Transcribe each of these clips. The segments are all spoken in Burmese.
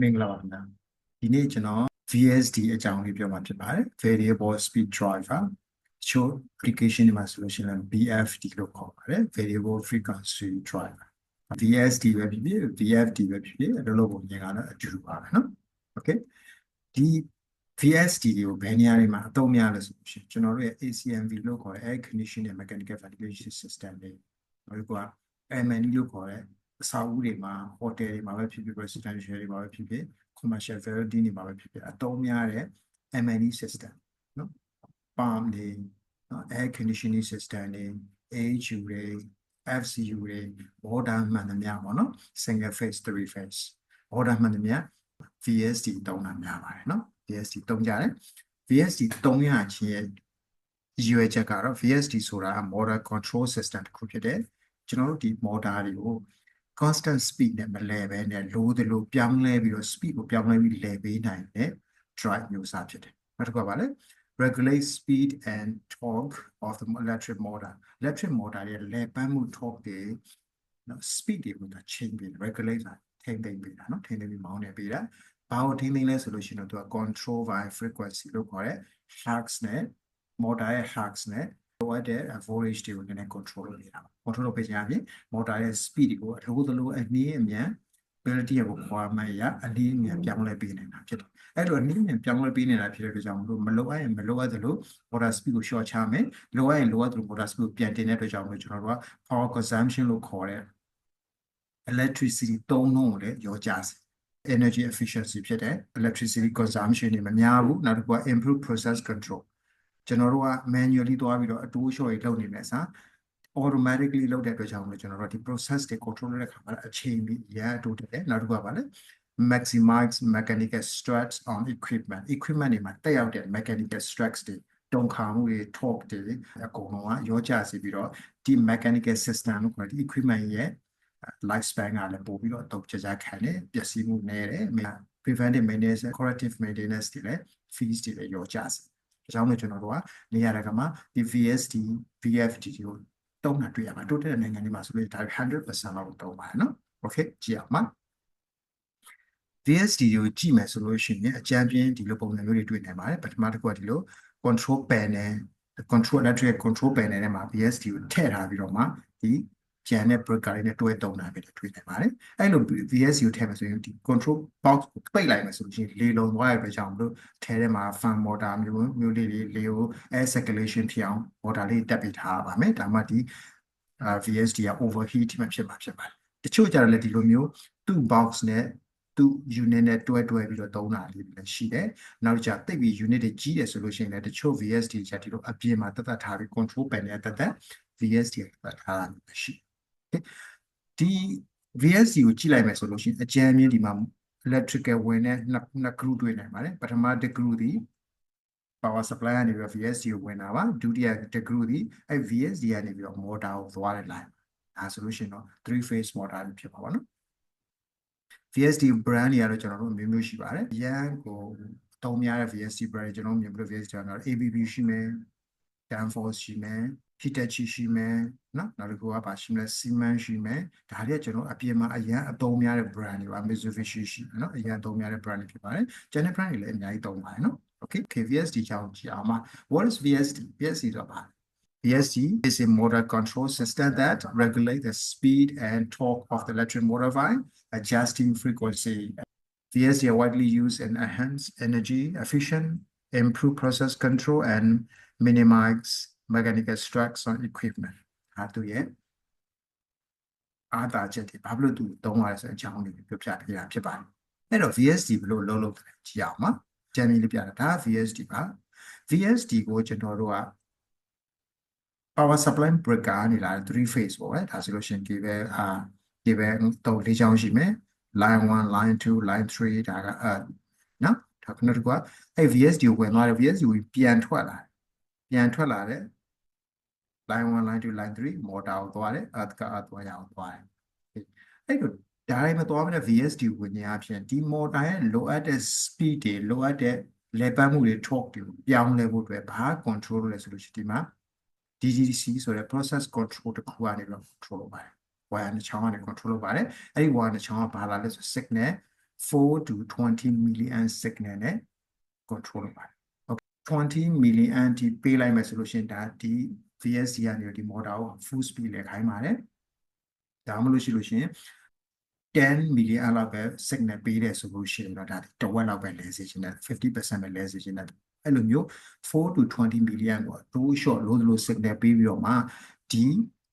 မင်္ဂလာပါခင်ဗျာဒီနေ့ကျွန်တော် VSD အကြောင်းလေးပြောမှာဖြစ်ပါတယ် Variable Speed Driver ချို့ application တွေမှာဆိုလို့ရှိရင် BFD လို့ခေါ်ပါတယ် Variable Frequency Driver VSD ပဲဖြစ်ဖြစ် VFD ပဲဖြစ်ဖြစ်အလုပ်ကိုမြင်ကတော့အတူတူပါပဲเนาะ Okay ဒီ VSD ကိုဘယ်နေရာတွေမှာအသုံးများလဲဆိုလို့ရှိရင်ကျွန်တော်တို့ရဲ့ ACMV လို့ခေါ်တဲ့ Air Conditioning and Mechanical Ventilation System တွေဟိုက MNE လို့ခေါ်တဲ့အဆောက်အဦတွေမှာ hotel တွေမှာပဲဖြစ်ဖြစ် residential တွေမှာပဲဖြစ်ဖြစ် commercial building တွေမှာပဲဖြစ်ဖြစ်အသုံးများတဲ့ MNE system เนาะ palm တွေเนาะ air conditioning system တွေ AHU တွေ FCU တွေ modern မှန်သမျှပေါ့เนาะ single phase 3 phase modern မှန်သမျှ VSD သုံးတာများပါတယ်เนาะ VSD သုံးကြတယ် VSD သုံးရခြင်းရဲ့ရွယ်ချက်ကတော့ VSD ဆိုတာ motor control system တစ်ခုဖြစ်တယ်ကျွန်တော်တို့ဒီ motor တွေကို constant speed နဲ့မလဲပဲနဲ့လိုသလိုပြောင်းလဲပြီးတော့ speed ကိုပြောင်းလဲပြီးလဲပေးနိုင်တဲ့ drive မျိုးစားဖြစ်တယ်နောက်တစ်ခုကပါလဲ regulate speed and torque of the electric motor ရဲ့လဲပန်းမှု torque တွေနော် speed တွေကိုချိန်ပြီး regulate တာထိန်းသိမ်းပေးတာနော်ထိန်းသိမ်းပြီးမောင်းနေပေးတာဘာကိုထိန်းသိမ်းလဲဆိုလို့ရှိရင်တော့သူက control by frequency လို့ခေါ်တဲ့ hertz နဲ့ motor ရဲ့ hertz နဲ့လိုအပ်တဲ့ voltage တွေကိုနည်းနည်း control လုပ်နေတာပါ control လုပ်ပေးခြင်းအပြင် motor ရဲ့ speed ကိုအလိုသလိုအနည်းအမြန် ability ကို requirement ရအနည်းအမြန်ပြောင်းလဲပေးနေတာဖြစ်တယ်အဲ့လိုအနည်းအမြန်ပြောင်းလဲပေးနေတာဖြစ်တဲ့အတွက်ကြောင့်မလိုအပ်ရင်မလိုအပ်သလို motor speed ကို short ချမယ်လိုအပ်ရင်လိုအပ်သလို motor speed ကိုပြန်တင်တဲ့အတွက်ကြောင့်ကျွန်တော်တို့က power consumption လို့ခေါ်တဲ့ electricity သုံးနှုန်းကိုလည်းရောကြစေ energy efficiency ဖြစ်တဲ့ electricity consumption တွေမများဘူးနောက်တစ်ခုက improve process control ကျွန်တော်တို့က manually သွားပြီးတော့အတိုးလျှော့ရေးလုပ်နေမယ်ဆာ automatically လုပ်တဲ့အတွက်ကြောင့်ကျွန်တော်တို့ဒီ process တွေ control လုပ်တဲ့အခါမှာအချိန်ကြီးရအတိုးတက်တယ်နောက်တစ်ခုကပါလဲ maximize mechanical stress on equipment တွေမှာတက်ရောက်တဲ့ mechanical stress တွေတုံခါမှုတွေ torque တွေအကုန်လုံးကရောကြစေပြီးတော့ဒီ mechanical system လို့ခေါ်တဲ့ equipment ရဲ့ lifespan ကလည်းပို့ပြီးတော့တုံကြခံတယ်ပျက်စီးမှုနည်းတယ် preventive maintenance corrective maintenance တွေလည်း fees တွေလည်းရောကြစေဒါကြောင့်မို့ကျွန်တော်တို့ကနေရာတကာမှာဒီ VSD VFD ကိုတုံးတာတွေ့ရမှာတိုးတက်တဲ့နိုင်ငံတွေမှာဆိုလို့ဒါ 100% လောက်တုံးပါတယ်နော် okay ကြည့်အောင်ပါ VSD ကိုကြည့်မယ်ဆိုလို့ရှိရင်အကြမ်းပြင်းဒီလိုပုံစံမျိုးတွေတွေ့နိုင်ပါတယ်ပထမတစ်ခုကဒီလို control panel control electric control panel ထဲမှာ VSD ကိုထည့်ထားပြီးတော့မှဒီကျန်တဲ့ breaker တွေနဲ့တွဲတုံးတာပဲတွေ့နိုင်ပါတယ်အဲ့လို VSD ကိုထည့်မယ်ဆိုရင်ဒီ control box ကိုပိတ်လိုက်မယ်ဆိုလို့ရှိရင်လေလုံသွားရတဲ့အတွက်ကြောင့်မလို့ထဲထဲမှာ fan motor မျိုးလေးတွေလေကို air circulation ဖြစ်အောင် motor လေးတက်ပြီးထားပါမယ်ဒါမှဒီVSD က overheat မှဖြစ်မှာဖြစ်ပါတယ်တချို့ကြတော့လည်းဒီလိုမျိုးသူ့ box နဲ့သူ unit နဲ့တွဲပြီးတော့သုံးတာလေးလည်းရှိတယ်။နောက်ကြတိတ်ပြီး unit တွေကြီးတယ်ဆိုလို့ရှိရင်လည်းတချို့ VSD ချက်ဒီလိုအပြင်မှာတက်ထားပြီး control panel နဲ့တက် VSD တက်ထားတာရှိတယ်။ဒီ VSD ကိုကြည့်လိုက်မယ်ဆိုလို့ရှိရင်အကြမ်းမြင့်ဒီမှာ electrical ဝင်တဲ့နှစ် group တွေ့နိုင်ပါတယ်။ပထမတစ် group ဒီ power supply ကနေပြီးတော့ VSD ကိုဝင်တာပါဒုတိယတစ် group ဒီအဲ VSD ကနေပြီးတော့ motor ကိုသွားတဲ့ line ဒါဆိုလို့ရှိရင်တော့ 3 phase motor ဖြစ်ပါပါနော်VSD brand တွေကတော့ကျွန်တော်တို့မျိုးမျိုးရှိပါတယ်။ရန်ကိုအသုံးများတဲ့ VSD brand ကျွန်တော်မြင်ပြီး VSD ကတော့ ABB ရှိမယ် Danfoss ရှိမယ် Hitachi ရှိမယ်နော်နောက်တစ်ခုကပါရှိမယ် Siemens ရှိမယ်ဒါတွေကကျွန်တော်အပြင်မှာအရန်အသုံးများတဲ့ brand တွေပါ Mitsubishi ရှိမယ်နော်အရန်အသုံးများတဲ့ brand တွေဖြစ်ပါတယ်။ကျန်တဲ့ brand တွေလည်းအများကြီးသုံးပါတယ်နော် Okay VSD ကြောင်းကြည့်အောင်ပါ What is VSD တော့ပါ VSD is a motor control system that regulates the speed and torque of the electric motor by adjusting frequency. VSD are widely used in enhance energy efficient, improve process control, and minimize mechanical stress on equipment. ဟာတူရဲ့အားသာချက်တွေဘာလို့သူသုံးရလဲဆိုအကြောင်းလေးပြောပြပေးတာဖြစ်ပါတယ်။အဲ့တော့ VSD ဘယ်လိုလုပ်လဲကြည့်အောင်ပါ။ကျန်ပြီးလေးပြတာဒါ VSD ပါ။ VSD ကိုကျွန်တော်တို့ကpower supply breaker နေလာ3 phase ပေါ့ဗျာဒါဆိုလို့ရှိရင်ဒီဘက်တော့၄ချောင်းရှိမယ် line 1 line 2 line 3ဒါကနော်ဒါခုနကအဲ VSD ကိုဝင်သွားတယ် VSD ကိုပြန်ထွက်လာတဲ့ line 1 line 2 line 3 motor ကိုသွားတယ်သွားရအောင်သွားတယ်အဲ့လိုဒါတိုင်းမသွားမနဲ့ VSD ကိုဝင်ရဖြင့်ဒီ motor ရဲ့လိုအပ်တဲ့ speed တွေလိုအပ်တဲ့လဲပတ်မှုတွေ torque တွေပြောင်းလဲဖို့အတွက်ဘာ control လုပ်လဲဆိုလို့ရှိရင်ဒီမှာDDC ဆိုတဲ့ process control တစ်ခုကနေတော့ control လုပ်ပါတယ် wire တစ်ချောင်းကနေ control လုပ်ပါတယ်အဲ့ဒီ wire တစ်ချောင်းကဘာလာလဲဆို signal 4 to 20 milliamp signal နဲ့ control လုပ်ပါတယ် okay 20 milliamp ဒီပေးလိုက်မယ်ဆိုလို့ရှိရင်ဒါဒီ VSD ကနေဒီ motor ကို full speed နဲ့ခိုင်းပါတယ်ဒါမှမဟုတ်ရှိလို့ရှိရင်10 milliamp လောက်ပဲ signal ပေးတယ်ဆိုလို့ရှိရင်တော့ဒါတဝက်လောက်ပဲလဲစေချင်တယ် 50% ပဲလဲစေချင်တယ်အဲ့လိုမျိုး4 to 20 milliamp ကိုတိုး short လို့ signal ပေးပြီးတော့မှဒီ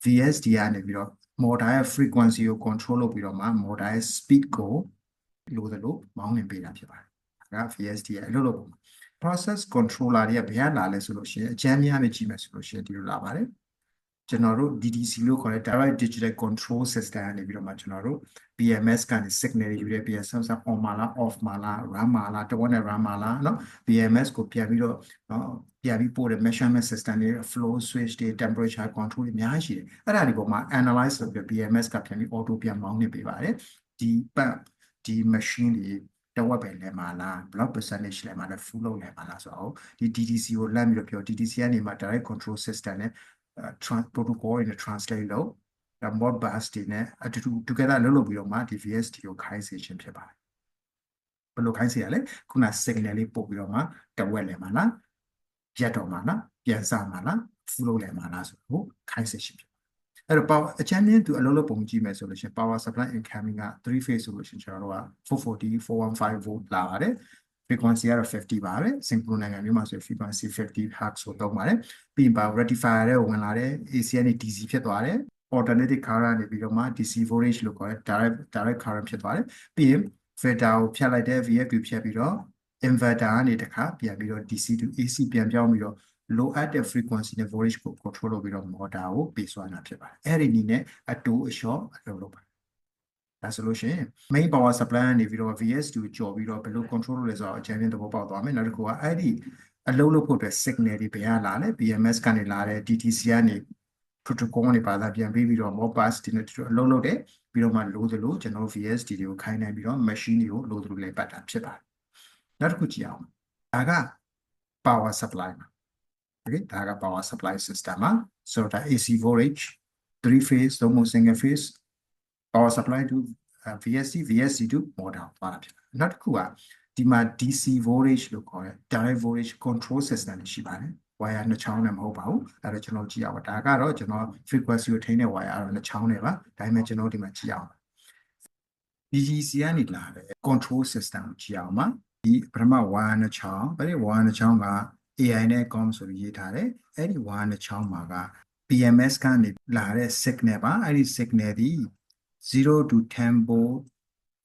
VSD ကနေပြီးတော့ motor ရဲ့ frequency ကို control လုပ်ပြီးတော့မှ motor ရဲ့ speed ကိုလို့မောင်းနှင်ပေးတာဖြစ်ပါတယ်ဒါက VSD ရဲ့အလုပ်လုပ်ပုံ process controller တွေကဘယ်ကလာလဲဆိုလို့ရှိရင်အကြမ်းများနဲ့ကြည့်မယ်ဆိုလို့ရှိရင်ဒီလိုလာပါတယ်ကျွန်တော်တို့ DDC လို့ခေါ်တဲ့ Direct Digital Control System ကနေပြီးတော့မှကျွန်တော်တို့ BMS ကနေ signal တွေယူတဲ့ BMS on မှာလား off မှာလား run မှာလားတဝက်နဲ့ run မှာလားเนาะ BMS ကိုပြန်ပြီးတော့ပြန်ပြီးပို့တဲ့ measurement system တွေ flow switch တွေ temperature control တွေအများကြီးရှိတယ်အဲ့ဒါတွေပေါ်မှာ analyze လုပ်ပြီး BMS ကပြန်ပြီး auto ပြန်မောင်းနေပေးပါတယ်ဒီပတ်ဒီ machine တွေတဝက်ပဲလဲမှာလား block percentage လဲမှာလား full load လဲမှာလားဆိုတော့ဒီ DDC ကိုလမ်းပြီးတော့ပြော DDC ကနေမှာ direct control system နဲ့protocol တွေနဲ့ translate လုပ်ဒါ modbus တွေနဲ့အတူတူ together လုပ်ပြီးတော့မှဒီ VSD ကိုခိုင်းစေခြင်းဖြစ်ပါတယ်ဘယ်လိုခိုင်းစေရလဲခုန signal လေးပို့ပြီးတော့မှတဝက်လဲမှာလားရက်တော့မှာလားပြန်စားမှာလား full load လဲမှာလားဆိုတော့ခိုင်းစေခြင်းဖြစ်အဲ့တော့ power အချမ်းမြင့်သူအလုံးလုံးပုံကြည့်မယ်ဆိုလို့ရှိရင် power supply incoming က3 phase ဆိုလို့ရှိရင်ကျွန်တော်တို့က440 415 volt လာပါတယ် frequency ကတော့50ပါပဲ synchro နိုင်ငံမျိုးမှာဆို frequency 50 hertz ဆိုသုံးပါတယ်ပြီးရင် rectifier ရဲ့ဝင်လာတဲ့ AC နဲ့ DC ဖြစ်သွားတယ် alternating current နေပြီးတော့မှ DC voltage လို့ခေါ်တဲ့ direct current ဖြစ်သွားတယ်ပြီးရင် filter ကိုဖြတ်လိုက်တဲ့ VFB ဖြတ်ပြီးတော့ inverter ကနေတခါပြန်ပြီးတော့ DC to AC ပြန်ပြောင်းပြီးတော့ low at the frequency နဲ့ voltage ကို control လုပ်ပြီးတော့ motor ကိုပေးစွမ်းတာဖြစ်ပါတယ်အဲ့ဒီနည်းနဲ့အတိုးအလျှော့အလုပ်လုပ်ပါတယ်ဒါဆိုလို့ရှိရင် main power supply ကနေပြီးတော့ VS2 ကြော်ပြီးတော့ဘယ်လို control လုပ်လဲဆိုတော့အကြမ်းဖျင်းသဘောပေါက်သွားမယ်နောက်တစ်ခုကအဲ့ဒီအလုပ်လုပ်ဖို့အတွက် signal တွေဘယ်ကလာလဲ BMS ကနေလာတဲ့ DTC ကနေ protocol ကနေပါလာပြန်ပြီးတော့ modbus ဒီနဲ့အလုပ်လုပ်တယ်ပြီးတော့မှလိုသလိုကျွန်တော် VSD တွေကိုခိုင်းနိုင်ပြီးတော့ machine တွေကိုလိုသလိုလေးပတ်တာဖြစ်ပါတယ်နောက်တစ်ခုကြည့်အောင်ဒါက power supply ပါOkay, ဒါက power supply system မှာဆိုတော့ AC voltage 3 phase သို့မဟုတ် single phase power supply to VSC to motor ပါတာဖြစ်တယ်နောက်တစ်ခုကဒီမှာ DC voltage လို့ခေါ်တဲ့ direct voltage control system ရှိပါတယ် wire နှစ်ချောင်းနဲ့မဟုတ်ပါဘူးအဲ့တော့ကျွန်တော်ကြည့်အောင်ဒါကတော့ကျွန်တော် frequency ကိုထိန်းတဲ့ wire ကတော့နှစ်ချောင်းနဲ့ပါဒါပေမဲ့ကျွန်တော်ဒီမှာကြည့်အောင် DGC ကနေလာတယ် control system ကိုကြည့်အောင်ပါဒီပထမ wire နှစ်ချောင်းအဲ့ဒီ wire နှစ်ချောင်းကAI နဲ့ com ဆိုပြီးရေးထားတယ်အဲ့ဒီဝါးနှစ်ချောင်းမှာက BMS ကနေလာတဲ့ signal ပါအဲ့ဒီ signal ဒီ0 to 10 volt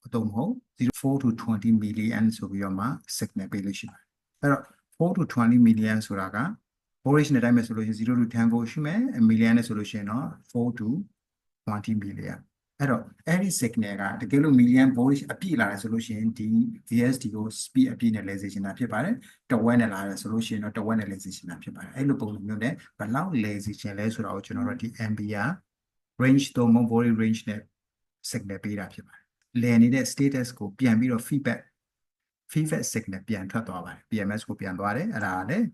အတော့မဟုတ်4 to 20 milliamp ဆိုပြီးတော့မှ signal ပေးလို့ရှိပါတယ်အဲ့တော့4 to 20 milliamp ဆိုတာက voltage နဲ့တိုင်းမယ်ဆိုလို့ရှိရင်0 to 10 volt ရှိမယ် milliamp နဲ့ဆိုလို့ရှိရင်တော့4 to 20 milliampအဲ့တော့အဲ့ဒီ signal ကတကယ်လို့ milliamp voltage အပြည့်လာတယ်ဆိုလို့ရှိရင်ဒီ VSD ကို speed အပြည့်နဲ့လဲစေချင်တာဖြစ်ပါတယ်တဝက်နဲ့လာတယ်ဆိုလို့ရှိရင်တော့တဝက်နဲ့လဲစေချင်တာဖြစ်ပါတယ်အဲ့လိုပုံစံမျိုးနဲ့ဘယ်လောက်လဲစေချင်လဲဆိုတာကိုကျွန်တော်တို့ဒီ ampere range သို့မဟုတ် voltage range နဲ့ signal ပေးတာဖြစ်ပါတယ်လဲနေတဲ့ status ကိုပြန်ပြီးတော့ feedback signal ပြန်ထွက်သွားပါတယ် BMS ကိုပြန်သွားတယ်အဲ့ဒါလည်း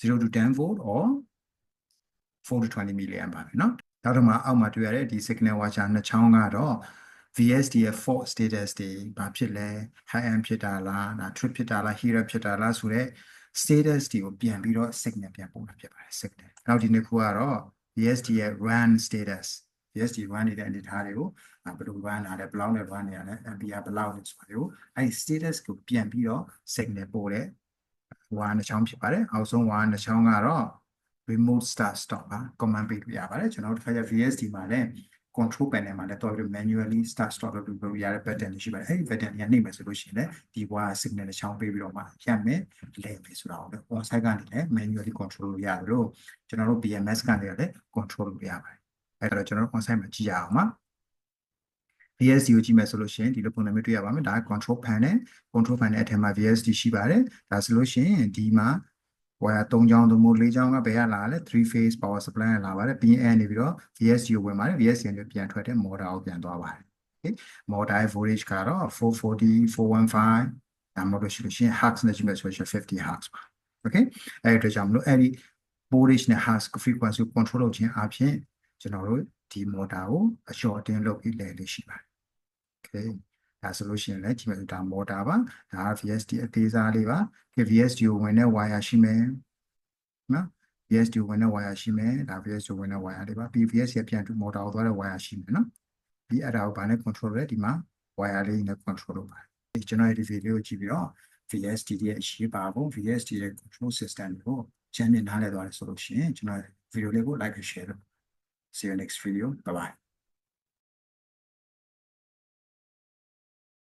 0 to 10 volt or 4 to 20 milliamp ပါပဲเนาะနောက်တော့မှအောက်မှာတွေ့ရတဲ့ဒီ signal watcher နှစ်ချောင်းကတော့ VSD ရဲ့ fault status တွေဘာဖြစ်လဲ high end ဖြစ်တာလား trip ဖြစ်တာလား heater ဖြစ်တာလားဆိုတော့ status တွေကိုပြန်ပြီးတော့ signal ပြန်ပို့တာဖြစ်ပါတယ် signal နောက်ဒီနှစ်ခုကတော့ VSD ရဲ့ run status VSD run နေတဲ့အနေအထားတွေကိုဘယ်လို run လာလဲဘယ်လောက်နဲ့ run နေရလဲ ampere ဘယ်လောက်လဲဆိုတာကိုအဲ့ဒီ status ကိုပြန်ပြီးတော့ signal ပို့တဲ့ဝါးနှစ်ချောင်းဖြစ်ပါတယ်အောက်ဆုံးဝါးနှစ်ချောင်းကတော့remote start stop ပါ command ပေးလို့ရပါတယ်ကျွန်တော်တို့တစ်ခါကျ VSD မှာလည်း control panel မှာလည်းတော့ပြီး manually start stop လုပ်လို့ရတဲ့ button တွေရှိပါတယ်အဲ့ဒီ button တွေကနှိပ်မယ်ဆိုလို့ရှိရင်လည်းဒီဝါ signal တစ်ချောင်းပေးပြီးတော့မှရမယ်လဲမယ်ဆိုတာကိုလည်း on site ကနေလည်း manually control လုပ်ရတယ်လို့ကျွန်တော်တို့ BMS ကနေလည်း control လုပ်ရပါတယ်အဲ့တော့ကျွန်တော်တို့ on site မှာကြည့်ရအောင်ပါ VSD ကိုကြည့်မယ်ဆိုလို့ရှိရင်ဒီလိုပုံစံမျိုးတွေ့ရပါမယ်ဒါက control panel အထက်မှာ VSD ရှိပါတယ်ဒါဆိုလို့ရှိရင်ဒီမှာwire 3ချောင်းသို့မဟုတ်4ချောင်းကဘယ်ကလာလဲ3 phase power supply ကလာပါတယ် PN နေပြီးတော့ VSD ကိုဝင်ပါတယ် VSD ကနေပြန်ထွက်တဲ့ motor ကိုပြန်သွားပါတယ် okay motor voltage ကတော့440 415ဒါမှမဟုတ်လို့ရှိရင် hertz နဲ့ကြည့်မယ်ဆိုရင်50 hertz ပါ okay အဲ့ဒီတော့ကြောင့်မလို့အဲ့ဒီ voltage နဲ့ hertz frequency ကို control လုပ်ခြင်းအပြင်ကျွန်တော်တို့ဒီ motor ကိုအလျှော့အတင်းလုပ်ပြီးလဲလို့ရှိပါတယ် okay ဒါဆိုလို့ရှိရင်လည်းဒီမှာဒါ motor ပါဒါ VSD အသေးစားလေးပါ VSD ကိုဝင်တဲ့ wire ရှိမယ်နော် VSD ကိုဝင်တဲ့ wire ရှိမယ်ဒါ VSD ကိုဝင်တဲ့ wire လေးပါပြီး VSD ကပြန်တူ motor ကိုသွားတဲ့ wire ရှိမယ်နော်ပြီးအဲ့ဒါကိုဗာနဲ့ control ရဲဒီမှာ wire လေးနဲ့ control လုပ်ပါတယ်ကျွန်တော်ဒီ video ကိုကြည့်ပြီးတော့ VSD ရဲ့အရေးပါပုံ VSD ရဲ့ control system ကိုချမ်းမြင်နားလည်သွားတယ်ဆိုလို့ရှိရင်ကျွန်တော် video လေးကို like and share လုပ် see you next video bye bye